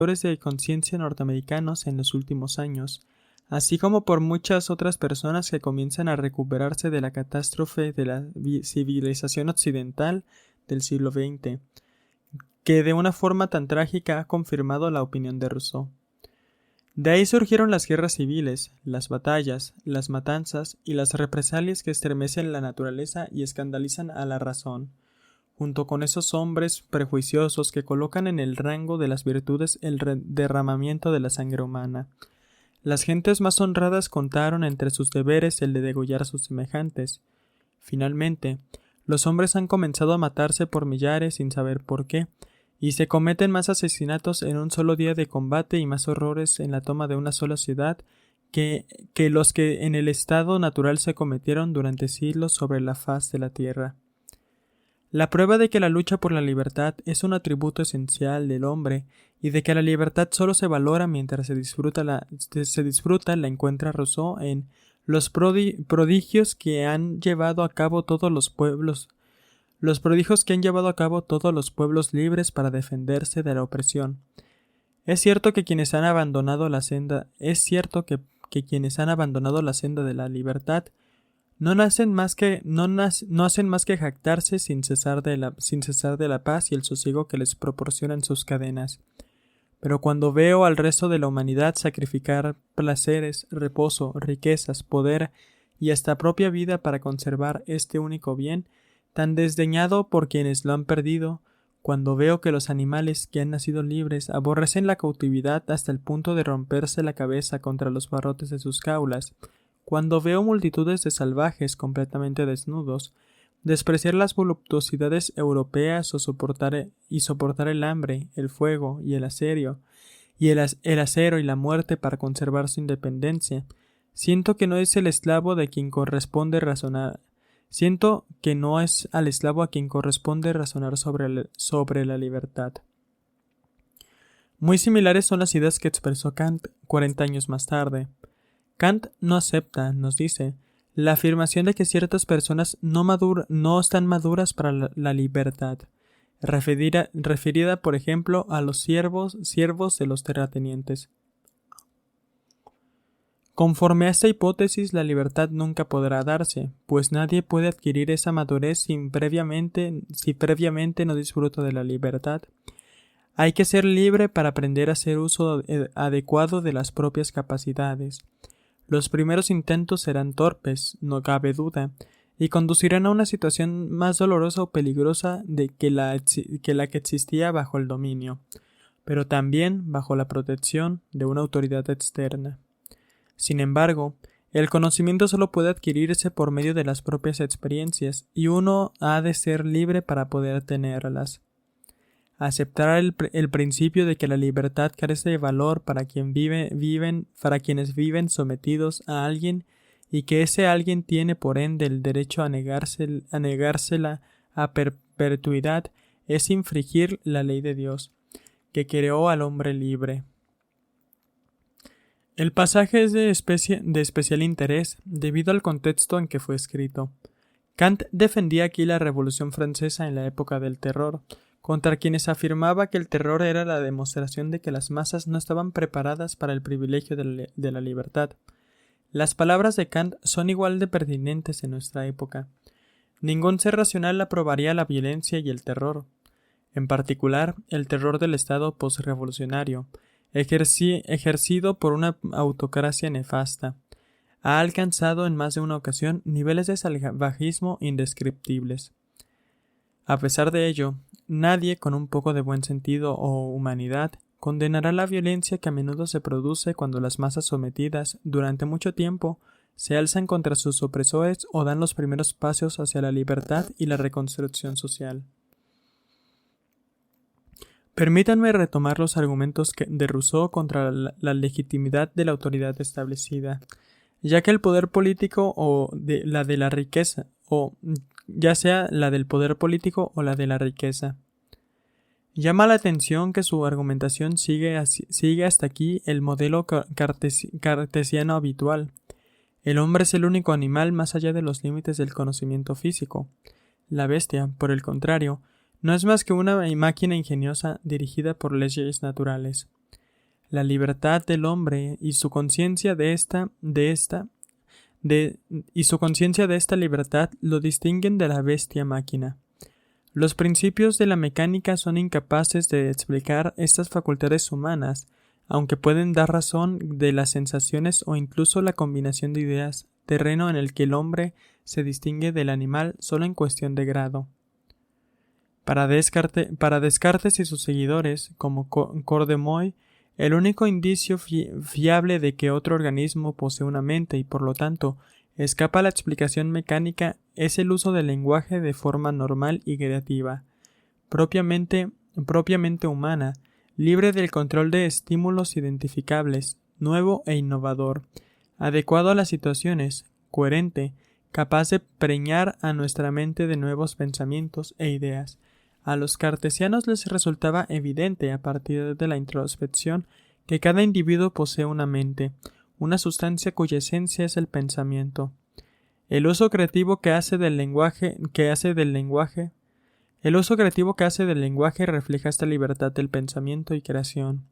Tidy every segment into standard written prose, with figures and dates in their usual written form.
de conciencia norteamericanos en los últimos años, así como por muchas otras personas que comienzan a recuperarse de la catástrofe de la civilización occidental del siglo XX, que de una forma tan trágica ha confirmado la opinión de Rousseau. De ahí surgieron las guerras civiles, las batallas, las matanzas y las represalias que estremecen la naturaleza y escandalizan a la razón, junto con esos hombres prejuiciosos que colocan en el rango de las virtudes el derramamiento de la sangre humana. Las gentes más honradas contaron entre sus deberes el de degollar a sus semejantes. Finalmente, los hombres han comenzado a matarse por millares sin saber por qué, y se cometen más asesinatos en un solo día de combate y más horrores en la toma de una sola ciudad que los que en el estado natural se cometieron durante siglos sobre la faz de la tierra. La prueba de que la lucha por la libertad es un atributo esencial del hombre y de que la libertad solo se valora mientras se disfruta la encuentra Rousseau en los prodigios que han llevado a cabo todos los pueblos libres para defenderse de la opresión. Es cierto que quienes han abandonado la senda de la libertad no hacen más que jactarse sin cesar de la paz y el sosiego que les proporcionan sus cadenas. Pero cuando veo al resto de la humanidad sacrificar placeres, reposo, riquezas, poder y hasta propia vida para conservar este único bien, tan desdeñado por quienes lo han perdido, cuando veo que los animales que han nacido libres aborrecen la cautividad hasta el punto de romperse la cabeza contra los barrotes de sus jaulas, cuando veo multitudes de salvajes completamente desnudos, despreciar las voluptuosidades europeas o soportar el hambre, el fuego y el acero y la muerte para conservar su independencia, siento que no es al esclavo a quien corresponde razonar sobre la libertad. Muy similares son las ideas que expresó Kant 40 años más tarde. Kant no acepta, nos dice, la afirmación de que ciertas personas no están maduras para la libertad, referida por ejemplo a los siervos de los terratenientes. Conforme a esta hipótesis, la libertad nunca podrá darse, pues nadie puede adquirir esa madurez si previamente no disfruta de la libertad. Hay que ser libre para aprender a hacer uso adecuado de las propias capacidades. Los primeros intentos serán torpes, no cabe duda, y conducirán a una situación más dolorosa o peligrosa que la que existía bajo el dominio, pero también bajo la protección de una autoridad externa. Sin embargo, el conocimiento solo puede adquirirse por medio de las propias experiencias, y uno ha de ser libre para poder tenerlas. Aceptar el principio de que la libertad carece de valor para quienes viven sometidos a alguien y que ese alguien tiene por ende el derecho a negársela a perpetuidad es infringir la ley de Dios, que creó al hombre libre. El pasaje es de especial interés debido al contexto en que fue escrito. Kant defendía aquí la Revolución Francesa en la época del terror, contra quienes afirmaba que el terror era la demostración de que las masas no estaban preparadas para el privilegio de la libertad. Las palabras de Kant son igual de pertinentes en nuestra época. Ningún ser racional aprobaría la violencia y el terror, en particular el terror del Estado postrevolucionario, ejercido por una autocracia nefasta. Ha alcanzado en más de una ocasión niveles de salvajismo indescriptibles. A pesar de ello, nadie con un poco de buen sentido o humanidad condenará la violencia que a menudo se produce cuando las masas sometidas durante mucho tiempo se alzan contra sus opresores o dan los primeros pasos hacia la libertad y la reconstrucción social. Permítanme retomar los argumentos de Rousseau contra la legitimidad de la autoridad establecida, ya que el poder político la de la riqueza, o ya sea la del poder político o la de la riqueza. Llama la atención que su argumentación sigue hasta aquí el modelo cartesiano habitual. El hombre es el único animal más allá de los límites del conocimiento físico. La bestia, por el contrario, no es más que una máquina ingeniosa dirigida por leyes naturales. la libertad del hombre y su conciencia de esta libertad lo distinguen de la bestia máquina. Los principios de la mecánica son incapaces de explicar estas facultades humanas, aunque pueden dar razón de las sensaciones o incluso la combinación de ideas, terreno en el que el hombre se distingue del animal solo en cuestión de grado. Para Descartes y sus seguidores, como Cordemoy, el único indicio fiable de que otro organismo posee una mente y por lo tanto escapa a la explicación mecánica es el uso del lenguaje de forma normal y creativa, propiamente humana, libre del control de estímulos identificables, nuevo e innovador, adecuado a las situaciones, coherente, capaz de preñar a nuestra mente de nuevos pensamientos e ideas. A los cartesianos les resultaba evidente, a partir de la introspección, que cada individuo posee una mente, una sustancia cuya esencia es el pensamiento. El uso creativo que hace del lenguaje refleja esta libertad del pensamiento y creación.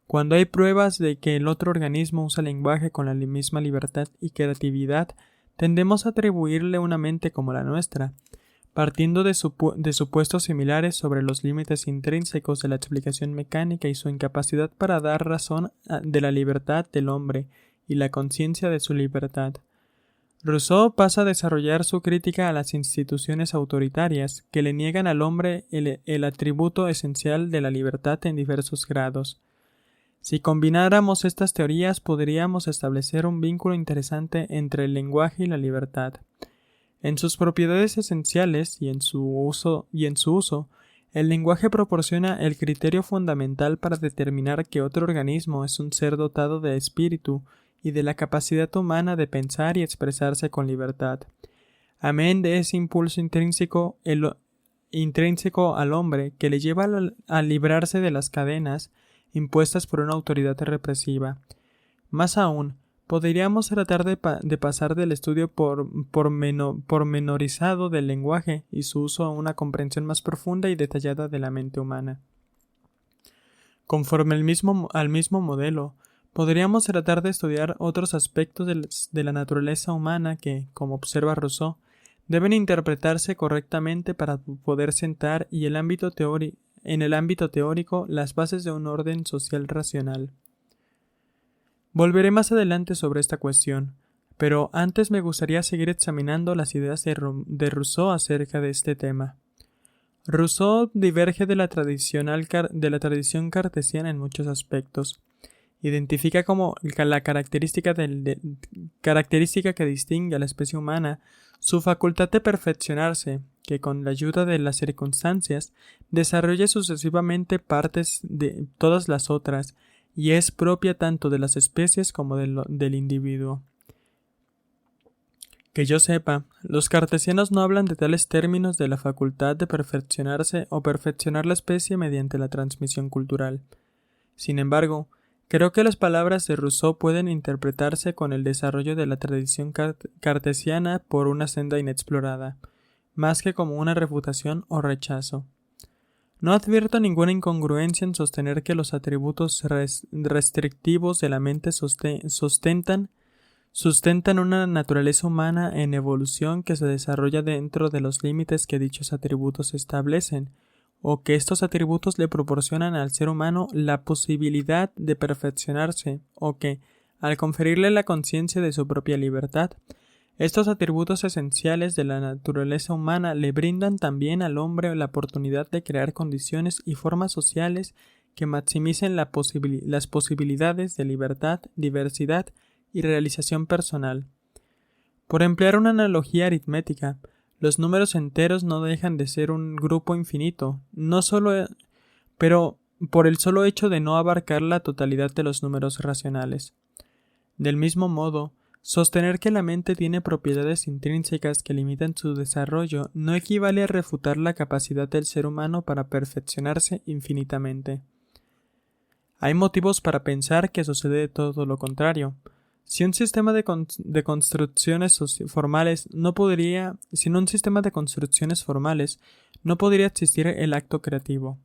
Cuando hay pruebas de que el otro organismo usa el lenguaje con la misma libertad y creatividad, tendemos a atribuirle una mente como la nuestra, partiendo de supuestos similares sobre los límites intrínsecos de la explicación mecánica y su incapacidad para dar razón de la libertad del hombre y la conciencia de su libertad. Rousseau pasa a desarrollar su crítica a las instituciones autoritarias que le niegan al hombre el atributo esencial de la libertad en diversos grados. Si combináramos estas teorías, podríamos establecer un vínculo interesante entre el lenguaje y la libertad. En sus propiedades esenciales y en su uso, el lenguaje proporciona el criterio fundamental para determinar que otro organismo es un ser dotado de espíritu y de la capacidad humana de pensar y expresarse con libertad. Amén de ese impulso intrínseco al hombre que le lleva a librarse de las cadenas impuestas por una autoridad represiva. Más aún, podríamos tratar de pasar del estudio pormenorizado del lenguaje y su uso a una comprensión más profunda y detallada de la mente humana. Conforme al mismo modelo, podríamos tratar de estudiar otros aspectos de la naturaleza humana que, como observa Rousseau, deben interpretarse correctamente para poder sentar en el ámbito teórico las bases de un orden social racional. Volveré más adelante sobre esta cuestión, pero antes me gustaría seguir examinando las ideas de Rousseau acerca de este tema. Rousseau diverge de la tradición cartesiana en muchos aspectos. Identifica como la característica que distingue a la especie humana su facultad de perfeccionarse, que con la ayuda de las circunstancias desarrolla sucesivamente partes de todas las otras, y es propia tanto de las especies como del individuo. Que yo sepa, los cartesianos no hablan de tales términos de la facultad de perfeccionarse o perfeccionar la especie mediante la transmisión cultural. Sin embargo, creo que las palabras de Rousseau pueden interpretarse con el desarrollo de la tradición cartesiana por una senda inexplorada, más que como una refutación o rechazo. No advierto ninguna incongruencia en sostener que los atributos restrictivos de la mente sustentan una naturaleza humana en evolución que se desarrolla dentro de los límites que dichos atributos establecen, o que estos atributos le proporcionan al ser humano la posibilidad de perfeccionarse, o que, al conferirle la conciencia de su propia libertad, estos atributos esenciales de la naturaleza humana le brindan también al hombre la oportunidad de crear condiciones y formas sociales que maximicen las posibilidades de libertad, diversidad y realización personal. Por emplear una analogía aritmética, los números enteros no dejan de ser un grupo infinito, pero por el solo hecho de no abarcar la totalidad de los números racionales. Del mismo modo, sostener que la mente tiene propiedades intrínsecas que limitan su desarrollo no equivale a refutar la capacidad del ser humano para perfeccionarse infinitamente. Hay motivos para pensar que sucede todo lo contrario. Sin un sistema de construcciones formales no podría existir el acto creativo.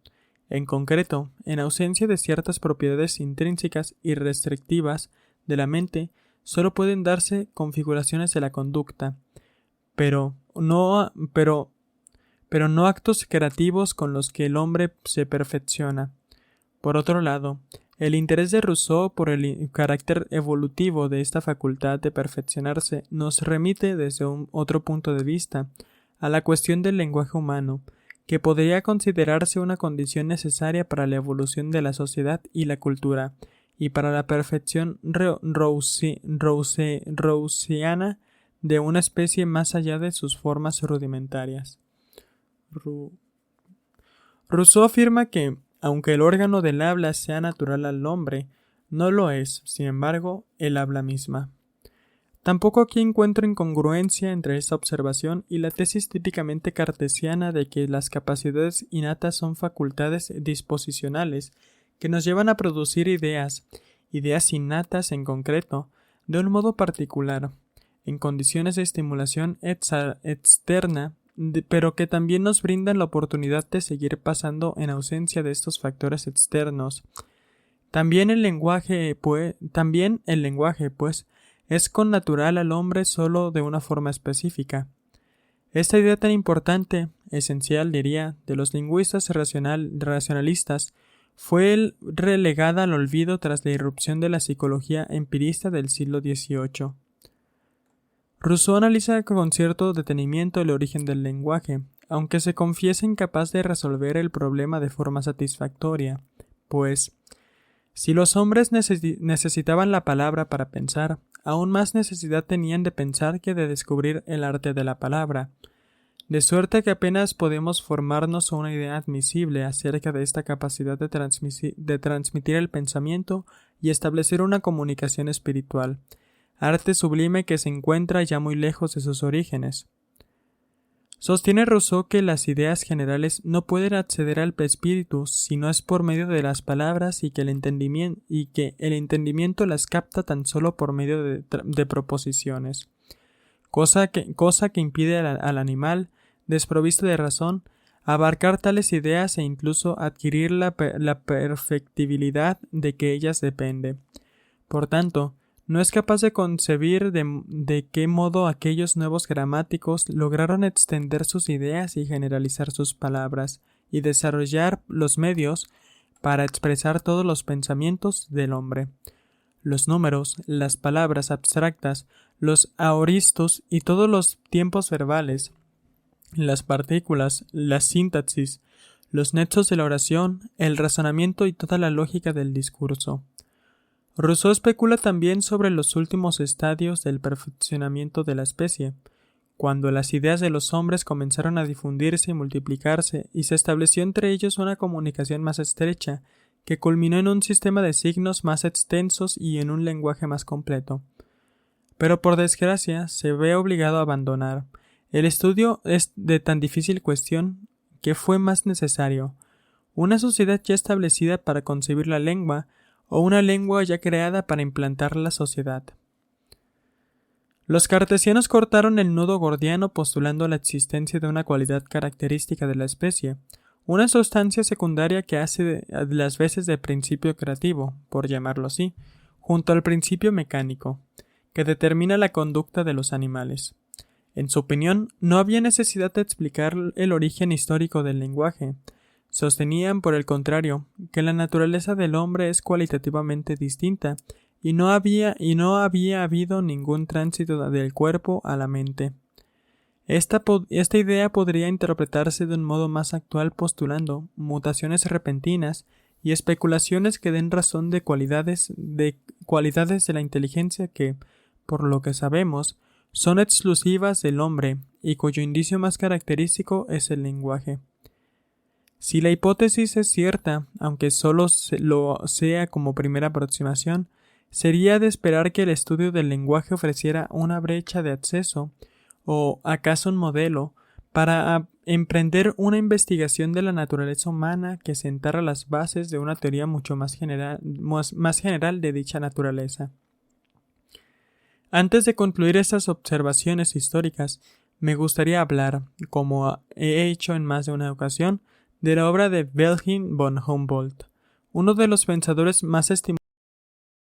En concreto, en ausencia de ciertas propiedades intrínsecas y restrictivas de la mente, solo pueden darse configuraciones de la conducta, pero no actos creativos con los que el hombre se perfecciona. Por otro lado, el interés de Rousseau por el carácter evolutivo de esta facultad de perfeccionarse nos remite desde un otro punto de vista a la cuestión del lenguaje humano, que podría considerarse una condición necesaria para la evolución de la sociedad y la cultura, y para la perfección rousiana de una especie más allá de sus formas rudimentarias. Rousseau afirma que, aunque el órgano del habla sea natural al hombre, no lo es, sin embargo, el habla misma. Tampoco aquí encuentro incongruencia entre esta observación y la tesis típicamente cartesiana de que las capacidades innatas son facultades disposicionales que nos llevan a producir ideas innatas en concreto, de un modo particular, en condiciones de estimulación externa, pero que también nos brindan la oportunidad de seguir pasando en ausencia de estos factores externos. También el lenguaje, pues, es connatural al hombre solo de una forma específica. Esta idea tan importante, esencial diría, de los lingüistas racionalistas, fue relegada al olvido tras la irrupción de la psicología empirista del siglo XVIII. Rousseau analiza con cierto detenimiento el origen del lenguaje, aunque se confiesa incapaz de resolver el problema de forma satisfactoria, pues, si los hombres necesitaban la palabra para pensar, aún más necesidad tenían de pensar que de descubrir el arte de la palabra, de suerte que apenas podemos formarnos una idea admisible acerca de esta capacidad de transmitir el pensamiento y establecer una comunicación espiritual, arte sublime que se encuentra ya muy lejos de sus orígenes. Sostiene Rousseau que las ideas generales no pueden acceder al espíritu si no es por medio de las palabras y que el entendimiento las capta tan solo por medio de proposiciones, cosa que impide al animal, desprovisto de razón, abarcar tales ideas e incluso adquirir la perfectibilidad de que ellas depende. Por tanto, no es capaz de concebir de qué modo aquellos nuevos gramáticos lograron extender sus ideas y generalizar sus palabras, y desarrollar los medios para expresar todos los pensamientos del hombre. Los números, las palabras abstractas, los aoristos y todos los tiempos verbales, las partículas, la sintaxis, los nexos de la oración, el razonamiento y toda la lógica del discurso. Rousseau especula también sobre los últimos estadios del perfeccionamiento de la especie, cuando las ideas de los hombres comenzaron a difundirse y multiplicarse, y se estableció entre ellos una comunicación más estrecha, que culminó en un sistema de signos más extensos y en un lenguaje más completo. Pero por desgracia se ve obligado a abandonar. El estudio es de tan difícil cuestión que fue más necesario una sociedad ya establecida para concebir la lengua, o una lengua ya creada para implantar la sociedad. Los cartesianos cortaron el nudo gordiano postulando la existencia de una cualidad característica de la especie, una sustancia secundaria que hace de las veces de principio creativo, por llamarlo así, junto al principio mecánico, que determina la conducta de los animales. En su opinión, no había necesidad de explicar el origen histórico del lenguaje. Sostenían, por el contrario, que la naturaleza del hombre es cualitativamente distinta y no había habido ningún tránsito del cuerpo a la mente. Esta idea podría interpretarse de un modo más actual postulando mutaciones repentinas y especulaciones que den razón de cualidades de la inteligencia que, por lo que sabemos, son exclusivas del hombre y cuyo indicio más característico es el lenguaje. Si la hipótesis es cierta, aunque solo lo sea como primera aproximación, sería de esperar que el estudio del lenguaje ofreciera una brecha de acceso, o acaso un modelo, para emprender una investigación de la naturaleza humana que sentara las bases de una teoría mucho más general de dicha naturaleza. Antes de concluir estas observaciones históricas, me gustaría hablar, como he hecho en más de una ocasión, de la obra de Wilhelm von Humboldt, uno de los pensadores más estimados